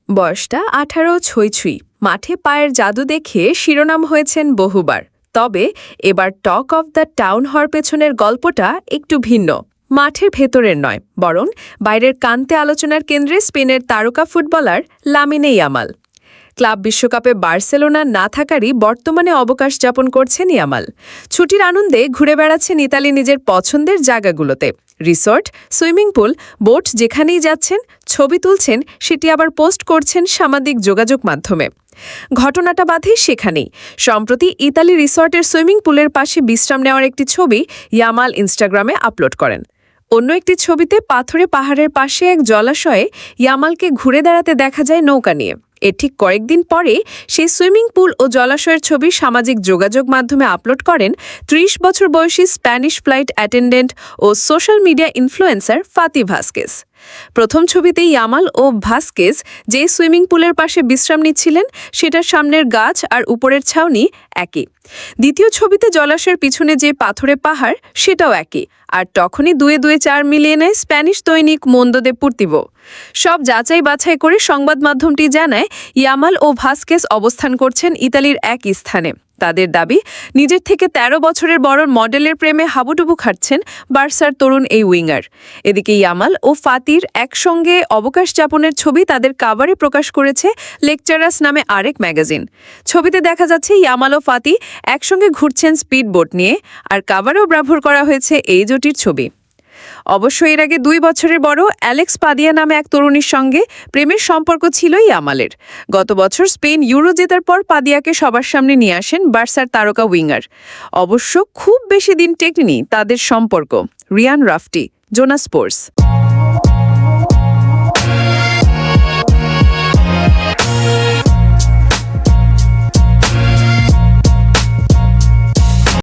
বয়সটা ১৮ ছুঁই মাঠে পায়ের জাদু দেখে শিরোনাম হয়েছেন বহুবার। তবে এবার টক অফ দ্য টাউন হওয়ার পেছনের গল্পটা একটু ভিন্ন। মাঠের ভেতরের নয়, বরং বাইরের কান্তে আলোচনার কেন্দ্রে স্পেনের তারকা ফুটবলার লামিনে ইয়ামাল। ক্লাব বিশ্বকাপে বার্সেলোনা না থাকারই বর্তমানে অবকাশ যাপন করছেন ইয়ামাল। ছুটির আনন্দে ঘুরে বেড়াচ্ছেন ইতালি নিজের পছন্দের জায়গাগুলোতে। রিসর্ট, সুইমিং পুল, বোট যেখানেই যাচ্ছেন ছবি তুলছেন, সেটি আবার পোস্ট করছেন সামাজিক যোগাযোগ মাধ্যমে। ঘটনাটা বাধে সেখানেই। সম্প্রতি ইতালি রিসর্টের সুইমিং পুলের পাশে বিশ্রাম নেওয়ার একটি ছবি ইয়ামাল ইনস্টাগ্রামে আপলোড করেন। অন্য একটি ছবিতে পাথুরে পাহাড়ের পাশে এক জলাশয়ে ইয়ামালকে ঘুরে দাঁড়াতে দেখা যায় নৌকা নিয়ে। এর ঠিক কয়েকদিন পরে সেই সুইমিং পুল ও জলাশয়ের ছবি সামাজিক যোগাযোগ মাধ্যমে আপলোড করেন ৩০ বছর বয়সী স্প্যানিশ ফ্লাইট অ্যাটেন্ডেন্ট ও social media influencer Fati Vazquez. প্রথম ছবিতে ইয়ামাল ও ভাস্কেস যে সুইমিং পুলের পাশে বিশ্রাম নিচ্ছিলেন, সেটার সামনের গাছ আর উপরের ছাউনি একই। দ্বিতীয় ছবিতে জলাশয়ের পিছনে যে পাথরে পাহাড়, সেটাও একই। আর তখনই দুয়ে দুয়ে ৪ মিলিয়ে নেয় স্প্যানিশ দৈনিক মুন্দো দেপোর্তিভো। সব যাচাই বাছাই করে সংবাদ মাধ্যমটি জানায় ইয়ামাল ও ভাস্কেস অবস্থান করছেন ইতালির এক স্থানে। তাদের দাবি, নিজের থেকে ১৩ বছরের বড় মডেলের প্রেমে হাবুডুবু খাটছেন বার্সার তরুণ এই উইঙ্গার। এদিকে ইয়ামাল ও ফাতির একসঙ্গে অবকাশ যাপনের ছবি তাদের কাভারে প্রকাশ করেছে লেকচারাস নামে আরেক ম্যাগাজিন। ছবিতে দেখা যাচ্ছে ইয়ামাল ও ফাতি একসঙ্গে ঘুরছেন স্পিড বোট নিয়ে, আর কাভারেও ব্যবহার করা হয়েছে এই জুটির ছবি। অবশ্য এর আগে ২ বছরের বড় অ্যালেক্স পাদিয়া নামে এক তরুণীর সঙ্গে প্রেমের সম্পর্ক ছিল ইয়ামালের। গত বছর স্পেন ইউরো জেতার পর পাদিয়াকে সবার সামনে নিয়ে আসেন বার্সার তারকা উইঙ্গার। অবশ্য খুব বেশি দিন টেকেনি তাদের সম্পর্ক। রিয়ান রাফটি, জোনাস স্পোর্টস।